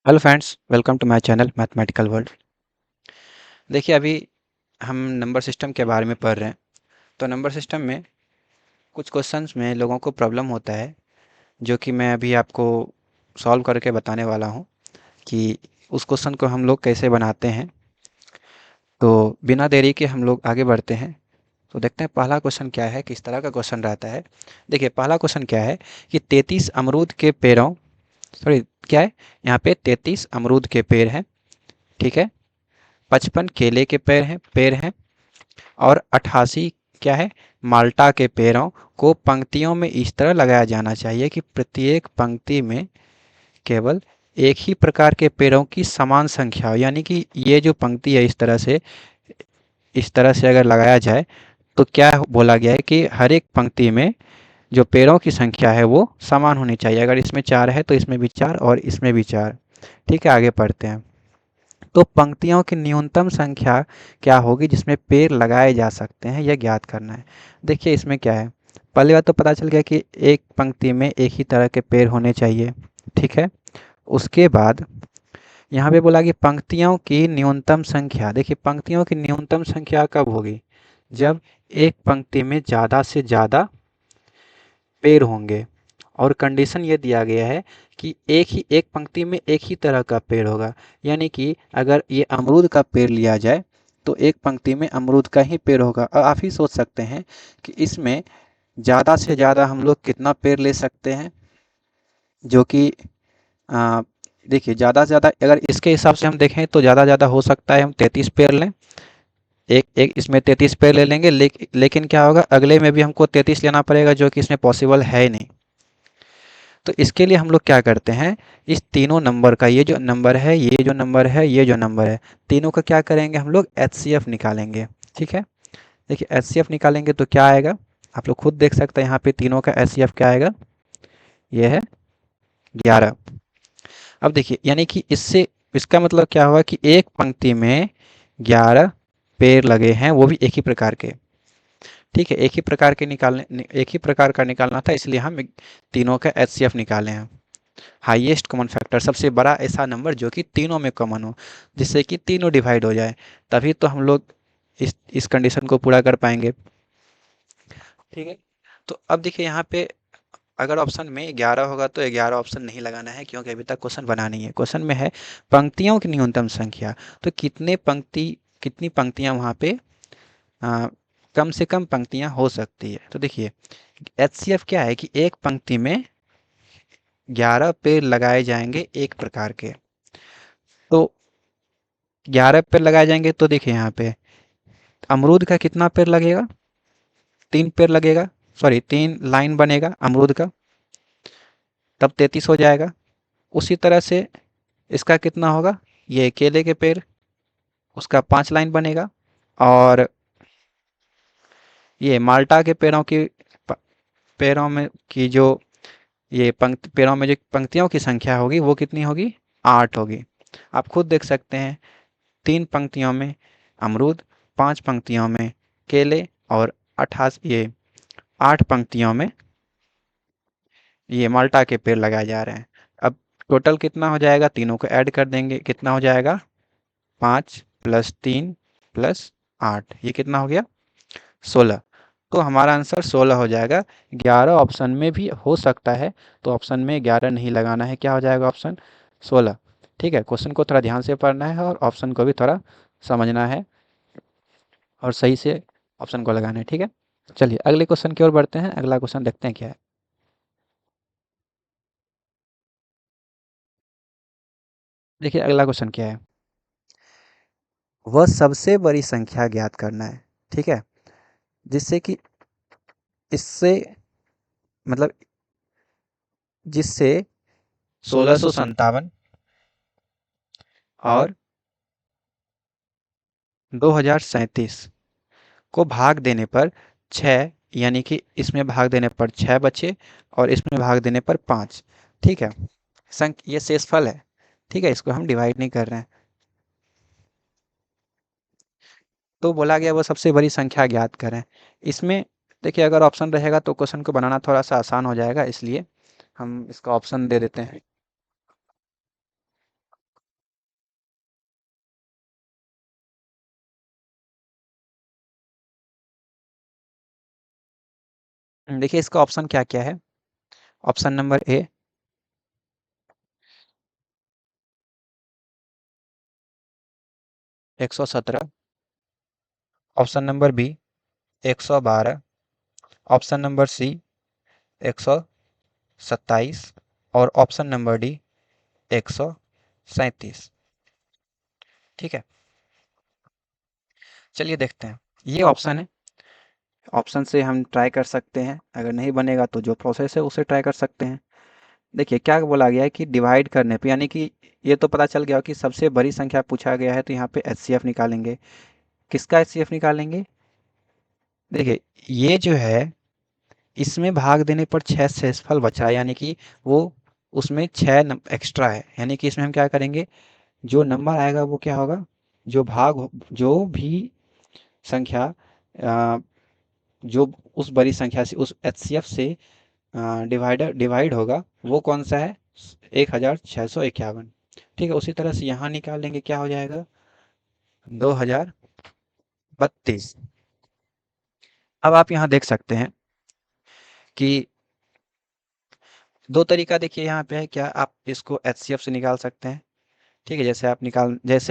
Hello friends, welcome to my channel mathematical world. देखिए, अभी हम नंबर सिस्टम के बारे में पढ़ रहे हैं। तो नंबर सिस्टम में कुछ क्वेश्चंस में लोगों को प्रॉब्लम होता है, जो कि मैं अभी आपको सॉल्व करके बताने वाला हूँ कि उस क्वेश्चन को हम लोग कैसे बनाते हैं। तो बिना देरी के हम लोग आगे बढ़ते हैं। तो देखते हैं पहला क्वेश्चन क्या है, किस तरह का क्वेश्चन रहता है। देखिए, पहला क्वेश्चन क्या है कि 33 अमरूद के पेड़ों, सॉरी क्या है, यहाँ पे 33 अमरूद के पेड़ हैं, ठीक है। 55 केले के पेड़ हैं और 88 क्या है, माल्टा के पेड़ों को पंक्तियों में इस तरह लगाया जाना चाहिए कि प्रत्येक पंक्ति में केवल एक ही प्रकार के पेड़ों की समान संख्या हो। यानी कि ये जो पंक्ति है, इस तरह से अगर लगाया जाए तो क्या बोला गया है कि हर एक पंक्ति में जो पेड़ों की संख्या है वो समान होनी चाहिए। अगर इसमें 4 है तो इसमें भी 4 और इसमें भी 4। ठीक है, आगे पढ़ते हैं। तो पंक्तियों की न्यूनतम संख्या क्या होगी जिसमें पेड़ लगाए जा सकते हैं, यह ज्ञात करना है। देखिए, इसमें क्या है, पहली बात तो पता चल गया कि एक पंक्ति में एक ही तरह के पेड़ होने चाहिए, ठीक है। उसके बाद यहाँ पे बोला कि पंक्तियों की न्यूनतम संख्या। देखिए, पंक्तियों की न्यूनतम संख्या कब होगी, जब एक पंक्ति में ज़्यादा से ज़्यादा पेड़ होंगे। और कंडीशन ये दिया गया है कि एक पंक्ति में एक ही तरह का पेड़ होगा। यानी कि अगर ये अमरूद का पेड़ लिया जाए तो एक पंक्ति में अमरूद का ही पेड़ होगा। और आप ही सोच सकते हैं कि इसमें ज़्यादा से ज़्यादा हम लोग कितना पेड़ ले सकते हैं, जो कि आ, देखिए, ज़्यादा से ज़्यादा अगर इसके हिसाब से हम देखें तो ज़्यादा ज़्यादा हो सकता है हम 33 पेड़ लें। एक एक इसमें 33 पेड़ ले लेंगे, लेकिन क्या होगा, अगले में भी हमको 33 लेना पड़ेगा, जो कि इसमें पॉसिबल है ही नहीं। तो इसके लिए हम लोग क्या करते हैं, इस तीनों नंबर का, ये जो नंबर है, ये जो नंबर है, ये जो नंबर है, तीनों का क्या करेंगे, हम लोग एचसीएफ निकालेंगे। ठीक है। देखिए, एचसीएफ निकालेंगे तो क्या आएगा, आप लोग खुद देख सकते हैं। यहाँ पे तीनों का एचसीएफ क्या आएगा, ये है 11। अब देखिए, यानी कि इससे इसका मतलब क्या हुआ कि एक पंक्ति में 11 पेड़ लगे हैं, वो भी एक ही प्रकार के। ठीक है, एक ही प्रकार का निकालना था, इसलिए हम तीनों का एचसीएफ निकाले हैं। हाईएस्ट कॉमन फैक्टर, सबसे बड़ा ऐसा नंबर जो कि तीनों में कॉमन हो, जिससे कि तीनों डिवाइड हो जाए, तभी तो हम लोग इस कंडीशन को पूरा कर पाएंगे। ठीक है। तो अब देखिए, यहाँ पे अगर ऑप्शन में 11 होगा तो 11 ऑप्शन नहीं लगाना है, क्योंकि अभी तक क्वेश्चन बना नहीं है। क्वेश्चन में है पंक्तियों की न्यूनतम संख्या। तो कितनी पंक्तियां वहाँ पे आ, कम से कम पंक्तियां हो सकती है। तो देखिए, एचसीएफ क्या है कि एक पंक्ति में 11 पेड़ लगाए जाएंगे एक प्रकार के। तो 11 पेड़ लगाए जाएंगे तो देखिए, यहाँ पे अमरूद का कितना पेड़ लगेगा, 3 पेड़ लगेगा, सॉरी 3 लाइन बनेगा अमरूद का, तब 33 हो जाएगा। उसी तरह से इसका कितना होगा, ये केले के पेड़, उसका 5 लाइन बनेगा। और ये माल्टा के पेड़ों में की जो ये पेड़ों में जो पंक्तियों की संख्या होगी वो कितनी होगी, 8 होगी। आप खुद देख सकते हैं, 3 पंक्तियों में अमरूद, 5 पंक्तियों में केले, और 88 ये 8 पंक्तियों में ये माल्टा के पेड़ लगाए जा रहे हैं। अब टोटल कितना हो जाएगा, तीनों को ऐड कर देंगे, कितना हो जाएगा, 5 + 3 + 8, ये कितना हो गया, 16। तो हमारा आंसर 16 हो जाएगा। 11 ऑप्शन में भी हो सकता है, तो ऑप्शन में 11 नहीं लगाना है, क्या हो जाएगा ऑप्शन 16। ठीक है, क्वेश्चन को थोड़ा ध्यान से पढ़ना है और ऑप्शन को भी थोड़ा समझना है और सही से ऑप्शन को लगाना है। ठीक है, चलिए अगले क्वेश्चन की ओर बढ़ते हैं। अगला क्वेश्चन देखते हैं क्या है। देखिए, अगला क्वेश्चन क्या है, वह सबसे बड़ी संख्या ज्ञात करना है। ठीक है, जिससे कि इससे मतलब जिससे 1657 और 2037 को भाग देने पर 6, यानी कि इसमें भाग देने पर 6 बचे और इसमें भाग देने पर 5। ठीक है, ये शेषफल है। ठीक है, इसको हम डिवाइड नहीं कर रहे हैं। तो बोला गया वो सबसे बड़ी संख्या ज्ञात करें। इसमें देखिए, अगर ऑप्शन रहेगा तो क्वेश्चन को बनाना थोड़ा सा आसान हो जाएगा, इसलिए हम इसका ऑप्शन दे देते हैं। देखिए इसका ऑप्शन क्या क्या है। Option number A 117, option number B 112, option number C 127 और ऑप्शन नंबर डी 137। ठीक है, चलिए देखते हैं। ये ऑप्शन है, ऑप्शन से हम ट्राई कर सकते हैं, अगर नहीं बनेगा तो जो प्रोसेस है उसे ट्राई कर सकते हैं। देखिए क्या बोला गया है कि डिवाइड करने पे, यानी कि ये तो पता चल गया कि सबसे बड़ी संख्या पूछा गया है तो यहाँ पे एचसीएफ निकालेंगे। किसका एचसीएफ निकालेंगे? देखिए ये जो है, इसमें भाग देने पर 6 शेषफल बचा है, यानी कि वो उसमें 6 एक्स्ट्रा है, यानी कि इसमें हम क्या करेंगे, जो नंबर आएगा वो क्या होगा, जो जो भी संख्या जो उस बड़ी संख्या से, उस एचसीएफ से डिवाइड होगा, वो कौन सा है, 1651। ठीक है, उसी तरह से यहाँ निकाल लेंगे, क्या हो जाएगा, 2032। अब आप यहाँ देख सकते हैं कि दो तरीका देखिए यहाँ पे है, क्या आप इसको एचसीएफ से निकाल सकते हैं। ठीक है, जैसे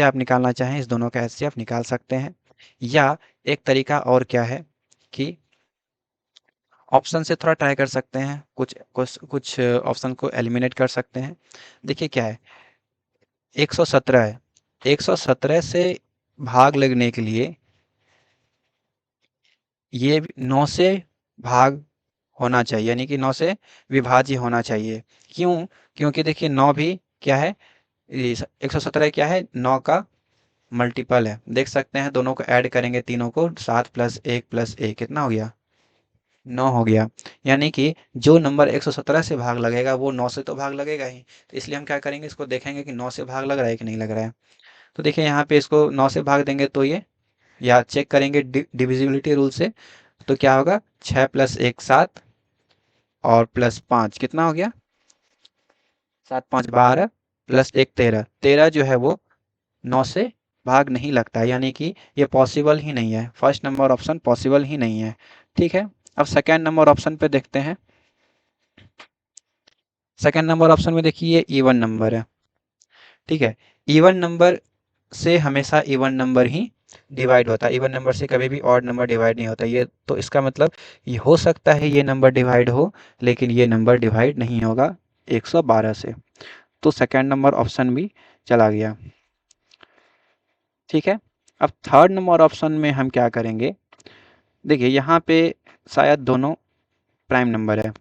आप निकालना चाहें इस दोनों का एचसीएफ निकाल सकते हैं। या एक तरीका और क्या है कि ऑप्शन से थोड़ा ट्राई कर सकते हैं, कुछ ऑप्शन को एलिमिनेट कर सकते हैं। देखिए क्या है, 117 है, 117 से भाग लगने के लिए ये 9 से भाग होना चाहिए, यानी कि 9 से विभाज्य होना चाहिए। क्यों? क्योंकि देखिए 9 भी क्या है, 117 क्या है, 9 का मल्टीपल है। देख सकते हैं, दोनों को ऐड करेंगे, तीनों को, 7 प्लस 1 प्लस 1 कितना हो गया, 9 हो गया। यानी कि जो नंबर 117 से भाग लगेगा वो 9 से तो भाग लगेगा ही, तो इसलिए हम क्या करेंगे, इसको देखेंगे कि 9 से भाग लग रहा है कि नहीं लग रहा है। तो देखिए यहाँ पे इसको 9 से भाग देंगे तो ये, या चेक करेंगे डिविजिबिलिटी रूल से, तो क्या होगा, 6 प्लस 1 7 और प्लस 5 कितना हो गया, 7 5 12 प्लस 1 13, 13 जो है वो 9 से भाग नहीं लगता है, यानी कि ये पॉसिबल ही नहीं है, फर्स्ट नंबर ऑप्शन पॉसिबल ही नहीं है। ठीक है, अब सेकेंड नंबर ऑप्शन पे देखते हैं। सेकेंड नंबर ऑप्शन में देखिए ये इवन नंबर है। ठीक है, इवन नंबर से हमेशा इवन नंबर ही डिवाइड होता है, इवन नंबर से कभी भी ऑड नंबर डिवाइड नहीं होता। ये तो इसका मतलब ये हो सकता है ये नंबर डिवाइड हो, लेकिन ये नंबर डिवाइड नहीं होगा 112 से। तो सेकंड नंबर ऑप्शन भी चला गया। ठीक है, अब थर्ड नंबर ऑप्शन में हम क्या करेंगे, देखिए यहाँ पे शायद दोनों प्राइम नंबर है।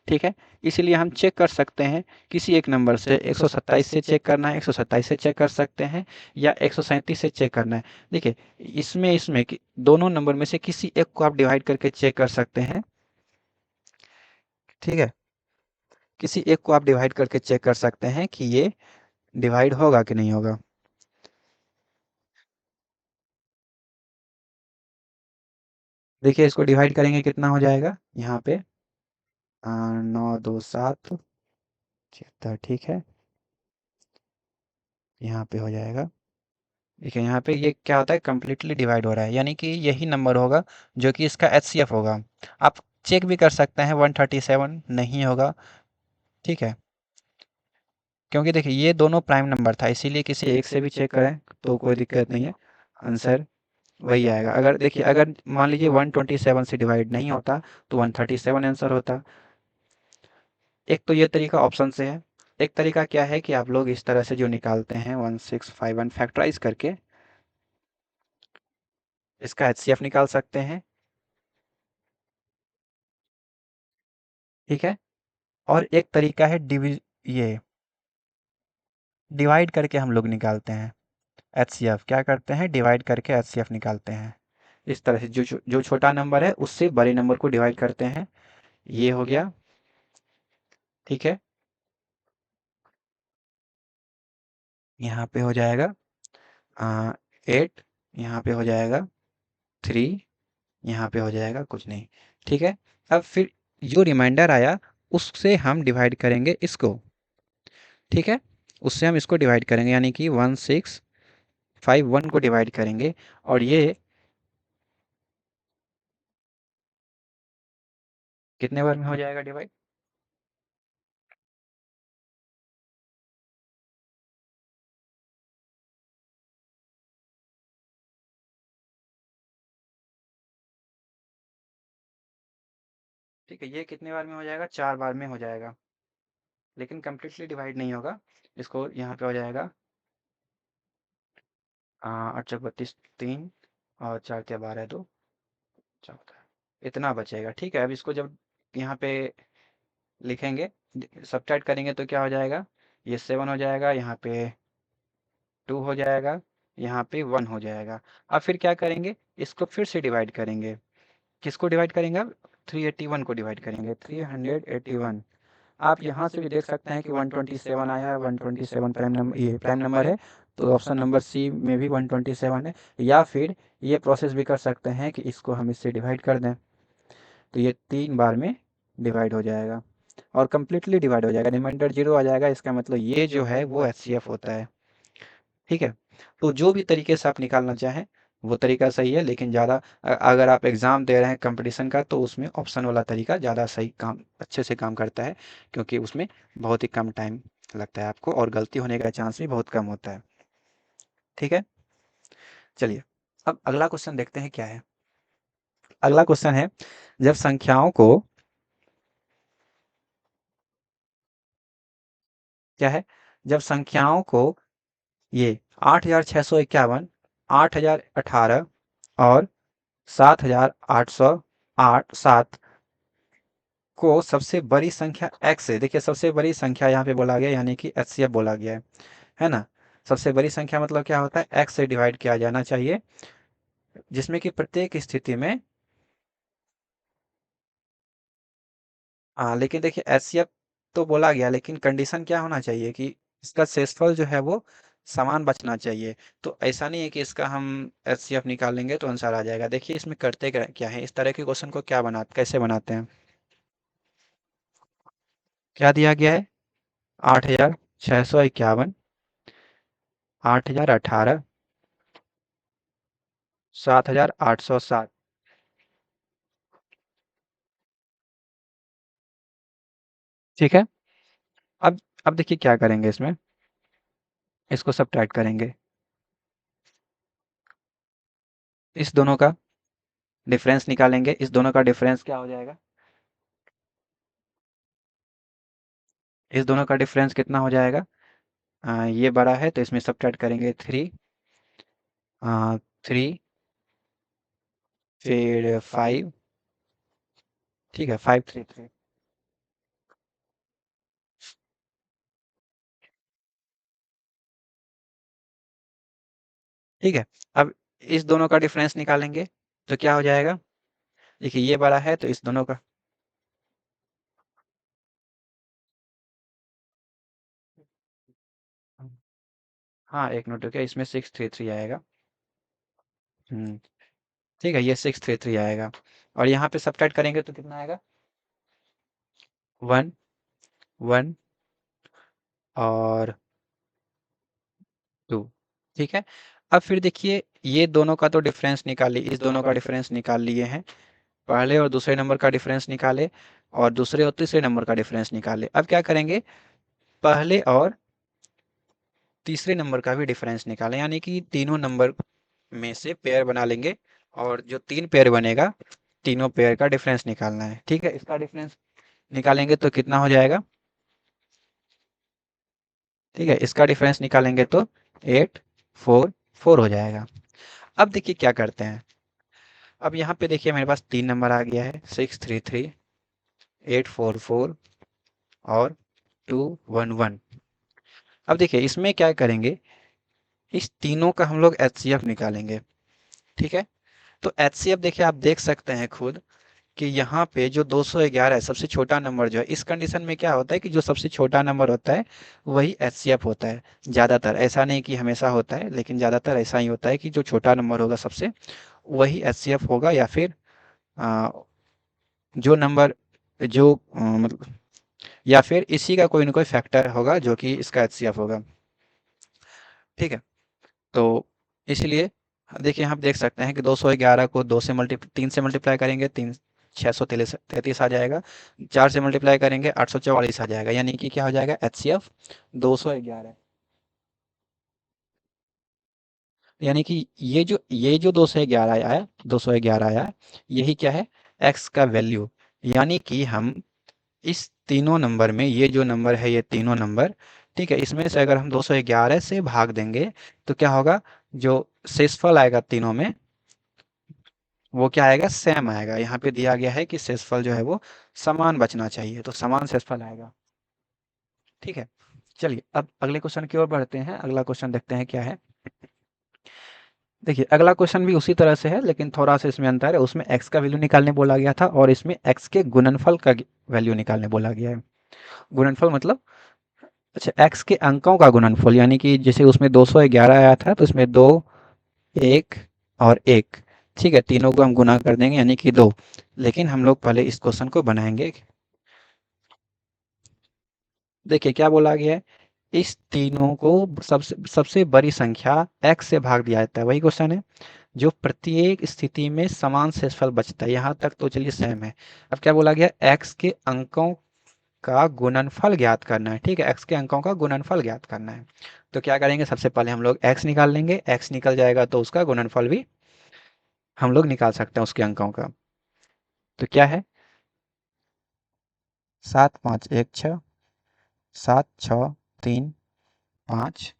ठीक है, इसीलिए हम चेक कर सकते हैं किसी एक नंबर से, 127 से चेक करना है, 127 से चेक कर सकते हैं, या 137 से चेक करना है। देखिए इसमें दोनों नंबर में से किसी एक को आप डिवाइड करके चेक कर सकते हैं। ठीक है, किसी एक को आप डिवाइड करके चेक कर सकते हैं कि ये डिवाइड होगा कि नहीं होगा। देखिए इसको डिवाइड करेंगे कितना हो जाएगा यहाँ पे, 9 2 7 76। ठीक है, यहाँ पे हो जाएगा। देखिए यहाँ पे ये क्या होता है, कम्प्लीटली डिवाइड हो रहा है, यानी कि यही नंबर होगा जो कि इसका एचसीएफ होगा। आप चेक भी कर सकते हैं, 137 नहीं होगा। ठीक है, क्योंकि देखिए ये दोनों प्राइम नंबर था, इसीलिए किसी एक से भी चेक करें तो कोई दिक्कत नहीं है, आंसर वही आएगा। अगर देखिए, अगर मान लीजिए 127 से डिवाइड नहीं होता तो 137 आंसर होता। एक तो ये तरीका ऑप्शन से है। एक तरीका क्या है कि आप लोग इस तरह से जो निकालते हैं 1651 फैक्टराइज करके इसका एचसीएफ निकाल सकते हैं। ठीक है, और एक तरीका है ये डिवाइड करके हम लोग निकालते हैं एचसीएफ। क्या करते हैं, डिवाइड करके एचसीएफ निकालते हैं। इस तरह से जो छोटा नंबर है उससे बड़े नंबर को डिवाइड करते हैं। ये हो गया। ठीक है, यहाँ पे हो जाएगा 8, यहाँ पे हो जाएगा 3, यहाँ पे हो जाएगा कुछ नहीं। ठीक है, अब फिर जो रिमाइंडर आया उससे हम डिवाइड करेंगे इसको। ठीक है, उससे हम इसको डिवाइड करेंगे, यानी कि 1651 को डिवाइड करेंगे, और ये कितने बार में हो जाएगा डिवाइड? ठीक है, ये कितने बार में हो जाएगा? 4 बार में हो जाएगा, लेकिन कंप्लीटली डिवाइड नहीं होगा। इसको यहाँ पे हो जाएगा 8 चौक 32, 3 और 4 क्या 12 2 14, इतना बचेगा। ठीक है, अब इसको जब यहाँ पे लिखेंगे, सब्ट्रैक्ट करेंगे तो क्या हो जाएगा? ये 7 हो जाएगा, यहाँ पे 2 हो जाएगा, यहाँ पे 1 हो जाएगा। अब फिर क्या करेंगे? इसको फिर से डिवाइड करेंगे। किसको डिवाइड करेंगे अब? 381 को डिवाइड करेंगे, 381। आप यहाँ से भी देख सकते हैं कि 127 आया है, 127 प्राइम नंबर, ये प्राइम नंबर है, तो ऑप्शन नंबर सी में भी 127 है। या फिर ये प्रोसेस भी कर सकते हैं कि इसको हम इससे डिवाइड कर दें, तो ये 3 बार में डिवाइड हो जाएगा और कम्प्लीटली डिवाइड हो जाएगा, रिमाइंडर 0 आ जाएगा। इसका मतलब ये जो है वो एचसीएफ होता है। ठीक है, तो जो भी तरीके से आप निकालना चाहें वो तरीका सही है, लेकिन ज़्यादा अगर आप एग्ज़ाम दे रहे हैं कंपटीशन का, तो उसमें ऑप्शन वाला तरीका ज़्यादा सही काम, अच्छे से काम करता है, क्योंकि उसमें बहुत ही कम टाइम लगता है आपको और गलती होने का चांस भी बहुत कम होता है। ठीक है, चलिए अब अगला क्वेश्चन देखते हैं क्या है। अगला क्वेश्चन है, जब संख्याओं को, क्या है, जब संख्याओं को ये 8651, 8018 और 7808 को सबसे बड़ी संख्या x है, देखिए सबसे बड़ी संख्या यहाँ पे बोला गया, यानी कि एचसीएफ बोला गया है ना। सबसे बड़ी संख्या मतलब क्या होता है? x से डिवाइड किया जाना चाहिए, जिसमें कि प्रत्येक स्थिति में, लेकिन देखिए एचसीएफ तो बोला गया, लेकिन कंडीशन क्या होना चाहिए कि इसका शेषफल जो है वो समान बचना चाहिए। तो ऐसा नहीं है कि इसका हम एचसीएफ निकालेंगे तो आंसर आ जाएगा। देखिए इसमें करते क्या है, इस तरह के क्वेश्चन को क्या कैसे बनाते हैं। क्या दिया गया है? 8651, 8018, 7807। ठीक है, अब देखिए क्या करेंगे इसमें, इसको सब्ट्रैक्ट करेंगे, इस दोनों का डिफरेंस निकालेंगे। इस दोनों का डिफरेंस क्या हो जाएगा? इस दोनों का डिफरेंस कितना हो जाएगा? ये बड़ा है तो इसमें सब्ट्रैक्ट करेंगे 3, 3, फिर 5। ठीक है, 533। ठीक है, अब इस दोनों का डिफरेंस निकालेंगे तो क्या हो जाएगा? देखिए ये बड़ा है तो इस दोनों का, हाँ एक नोट रुकिए, इसमें 633 आएगा। हम्म, ठीक है, ये 633 आएगा और यहाँ पे सब्ट्रैक्ट करेंगे तो कितना आएगा? 1, 1 और 2। ठीक है, अब फिर देखिए ये दोनों का तो डिफरेंस निकाल ली, इस दोनों का डिफरेंस निकाल लिए हैं, पहले और दूसरे नंबर का डिफरेंस निकाले और दूसरे और तीसरे नंबर का डिफरेंस निकाले। अब क्या करेंगे? पहले और तीसरे नंबर का भी डिफरेंस निकालें, यानी कि तीनों नंबर में से पेयर बना लेंगे और जो 3 पेयर बनेगा, तीनों पेयर का डिफरेंस निकालना है। ठीक है, इसका डिफरेंस निकालेंगे तो कितना हो जाएगा? ठीक है, इसका डिफरेंस निकालेंगे तो 844 हो जाएगा। अब देखिए क्या करते हैं, अब यहाँ पे देखिए मेरे पास 3 नंबर आ गया है, 633, 844 और 211। अब देखिए इसमें क्या करेंगे, इस तीनों का हम लोग एचसीएफ निकालेंगे। ठीक है, तो एचसीएफ देखिए आप देख सकते हैं खुद कि यहाँ पे जो 211 है, सबसे छोटा नंबर जो है, इस कंडीशन में क्या होता है कि जो सबसे छोटा नंबर होता है वही एचसीएफ होता है। ज़्यादातर, ऐसा नहीं कि हमेशा होता है, लेकिन ज़्यादातर ऐसा ही होता है कि जो छोटा नंबर होगा सबसे, वही एचसीएफ होगा, या फिर आ, जो नंबर जो मतलब, या फिर इसी का कोई ना कोई फैक्टर होगा जो कि इसका एचसीएफ होगा। ठीक है, तो इसलिए देखिए हम देख सकते हैं कि 211 को 2 से 3 से मल्टीप्लाई करेंगे, 3 633 आ जाएगा। 4 से मल्टीप्लाई करेंगे 844 आ जाएगा, यानी कि क्या हो जाएगा, HCF 211। यानी कि ये जो 211 आया है, 211 आया है, यही क्या है, x का वैल्यू। यानी कि हम इस तीनों नंबर में, ये जो नंबर है, ये तीनों नंबर, ठीक है, इसमें से अगर हम 211 से भाग देंगे तो क्या होगा, जो शेषफल आएगा तीनों में, वो क्या आएगा, सेम आएगा। यहाँ पे दिया गया है कि शेषफल जो है वो समान बचना चाहिए, तो समान शेषफल आएगा। ठीक है, चलिए अब अगले क्वेश्चन की ओर बढ़ते हैं। अगला क्वेश्चन देखते हैं क्या है। देखिए अगला क्वेश्चन भी उसी तरह से है, लेकिन थोड़ा सा इसमें अंतर है। उसमें x का वैल्यू निकालने बोला गया था और इसमें x के गुणनफल का वैल्यू निकालने बोला गया है। गुणनफल मतलब, अच्छा, x के अंकों का गुणनफल, यानी कि जैसे उसमें 211 आया था तो इसमें 2, 1 और 1, ठीक है, तीनों को हम गुना कर देंगे यानी कि 2। लेकिन हम लोग पहले इस क्वेश्चन को बनाएंगे। देखिए क्या बोला गया है, इस तीनों को सबसे सबसे बड़ी संख्या x से भाग दिया जाता है, वही क्वेश्चन है, जो प्रत्येक स्थिति में समान शेषफल बचता है। यहाँ तक तो चलिए सेम है। अब क्या बोला गया, x के अंकों का गुणनफल ज्ञात करना है। ठीक है, x के अंकों का गुणनफल ज्ञात करना है। तो क्या करेंगे, सबसे पहले हम लोग x निकाल लेंगे। x निकल जाएगा तो उसका गुणनफल भी हम लोग निकाल सकते हैं उसके अंकों का। तो क्या है, 7516, 7635,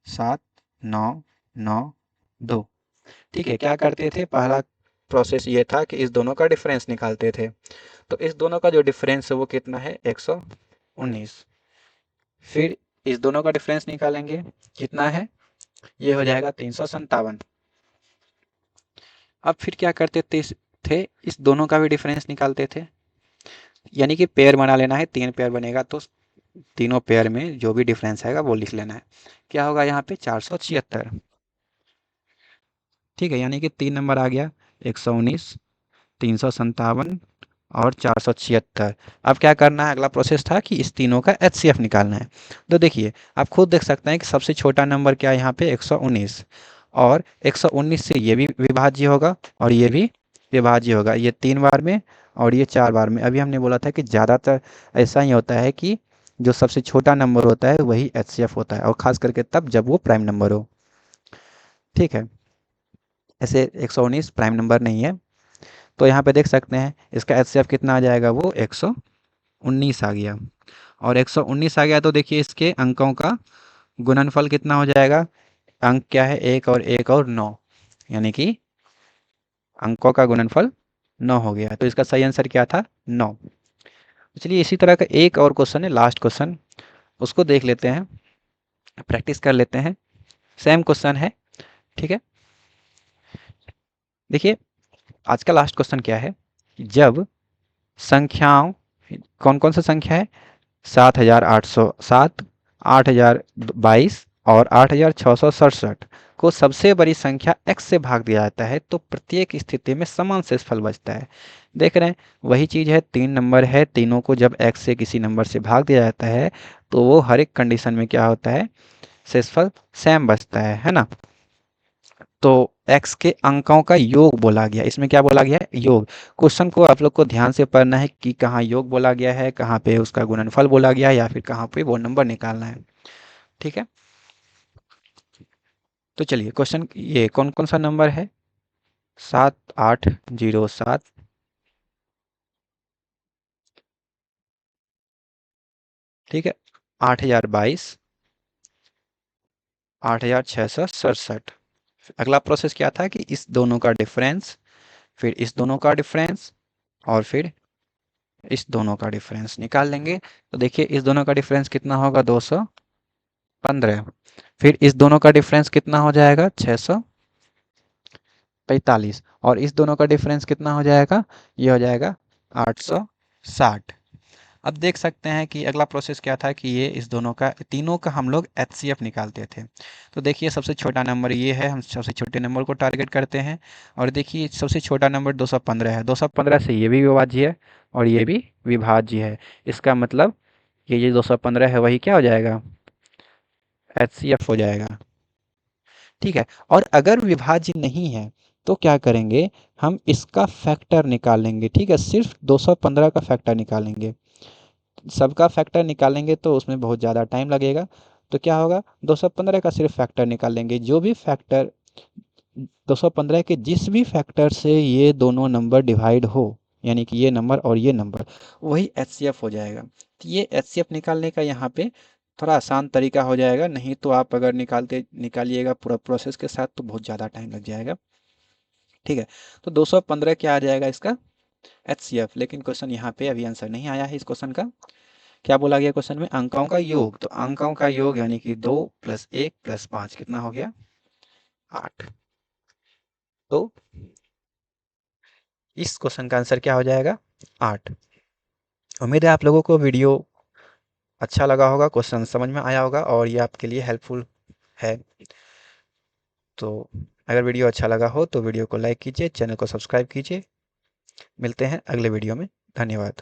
7992। ठीक है, क्या करते थे, पहला प्रोसेस ये था कि इस दोनों का डिफरेंस निकालते थे। तो इस दोनों का जो डिफरेंस है वो कितना है, 119। फिर इस दोनों का डिफरेंस निकालेंगे, कितना है, ये हो जाएगा 357। अब फिर क्या करते थे, इस दोनों का भी डिफरेंस निकालते थे, यानी कि पेयर बना लेना है, 3 पेयर बनेगा तो तीनों पेयर में जो भी डिफरेंस आएगा वो लिख लेना है। क्या होगा यहाँ पे, 476। ठीक है, यानी कि 3 नंबर आ गया, 119, 357 और 476। अब क्या करना है, अगला प्रोसेस था कि इस तीनों का HCF निकालना है। तो देखिए आप खुद देख सकते हैं कि सबसे छोटा नंबर क्या है यहाँ पे, 119, और 119 से ये भी विभाज्य होगा और ये भी विभाज्य होगा, ये 3 बार में और ये 4 बार में। अभी हमने बोला था कि ज़्यादातर ऐसा ही होता है कि जो सबसे छोटा नंबर होता है वही HCF होता है, और ख़ास करके तब जब वो प्राइम नंबर हो। ठीक है, ऐसे 119 प्राइम नंबर नहीं है। तो यहाँ पे देख सकते हैं इसका HCF कितना आ जाएगा, वो 119 आ गया। और 119 आ गया तो देखिए इसके अंकों का गुणनफल कितना हो जाएगा, अंक क्या है, 1 और 1 और 9, यानी कि अंकों का गुणनफल 9 हो गया। तो इसका सही आंसर क्या था, 9। चलिए इसी तरह का एक और क्वेश्चन है, लास्ट क्वेश्चन, उसको देख लेते हैं, प्रैक्टिस कर लेते हैं। सेम क्वेश्चन है, ठीक है। देखिए आज का लास्ट क्वेश्चन क्या है, जब संख्याओं, कौन कौन सा संख्या है, 7807, 8022 और 8667 को सबसे बड़ी संख्या x से भाग दिया जाता है तो प्रत्येक स्थिति में समान शेषफल बचता है। देख रहे हैं, वही चीज़ है, 3 नंबर है, तीनों को जब x से किसी नंबर से भाग दिया जाता है तो वो हर एक कंडीशन में क्या होता है, शेषफल सेम बचता है ना। तो x के अंकों का योग बोला गया, इसमें क्या बोला गया है, योग। क्वेश्चन को आप लोग को ध्यान से पढ़ना है कि कहाँ योग बोला गया है, कहाँ पे उसका गुणनफल बोला गया है, या फिर कहाँ पे वो नंबर निकालना है। ठीक है, तो चलिए क्वेश्चन, ये कौन कौन सा नंबर है, 7807, ठीक है, 8022, 8667। अगला प्रोसेस क्या था कि इस दोनों का डिफरेंस, फिर इस दोनों का डिफरेंस, और फिर इस दोनों का डिफरेंस निकाल लेंगे। तो देखिए इस दोनों का डिफरेंस कितना होगा, 215। फिर इस दोनों का डिफरेंस कितना हो जाएगा, 645। और इस दोनों का डिफरेंस कितना हो जाएगा, ये हो जाएगा 860। अब देख सकते हैं कि अगला प्रोसेस क्या था कि ये इस दोनों का, तीनों का हम लोग HCF निकालते थे। तो देखिए सबसे छोटा नंबर ये है, हम सबसे छोटे नंबर को टारगेट करते हैं। और देखिए सबसे छोटा नंबर 215 है, 215 से ये भी विभाज्य है और ये भी विभाज्य है। इसका मतलब ये 215 है वही क्या हो जाएगा, HCF हो जाएगा। ठीक है, और अगर विभाज्य नहीं है तो क्या करेंगे, हम इसका फैक्टर निकाल लेंगे। ठीक है, सिर्फ 215 का फैक्टर निकालेंगे। सबका फैक्टर निकालेंगे तो उसमें बहुत ज़्यादा टाइम लगेगा। तो क्या होगा, 215 का सिर्फ फैक्टर निकाल लेंगे। जो भी फैक्टर 215 के जिस भी फैक्टर से ये दोनों नंबर डिवाइड हो, यानी कि ये नंबर और ये नंबर, वही एचसीएफ हो जाएगा। तो ये एचसीएफ निकालने का यहाँ पे थोड़ा आसान तरीका हो जाएगा। नहीं तो आप अगर निकालिएगा पूरा प्रोसेस के साथ तो बहुत ज़्यादा टाइम लग जाएगा। ठीक है, तो 215 क्या आ जाएगा इसका एचसीएफ। लेकिन क्वेश्चन यहाँ पे अभी आंसर नहीं आया है इस क्वेश्चन का। क्या बोला गया क्वेश्चन में, अंकों का योग। तो अंकों का योग यानी कि 2 + 1 + 5 कितना हो गया, 8। तो इस क्वेश्चन का आंसर क्या हो जाएगा, 8। उम्मीद है आप लोगों को वीडियो अच्छा लगा होगा, क्वेश्चन समझ में आया होगा और ये आपके लिए हेल्पफुल है। तो अगर वीडियो अच्छा लगा हो तो वीडियो को लाइक कीजिए, चैनल को सब्सक्राइब कीजिए। मिलते हैं अगले वीडियो में। धन्यवाद।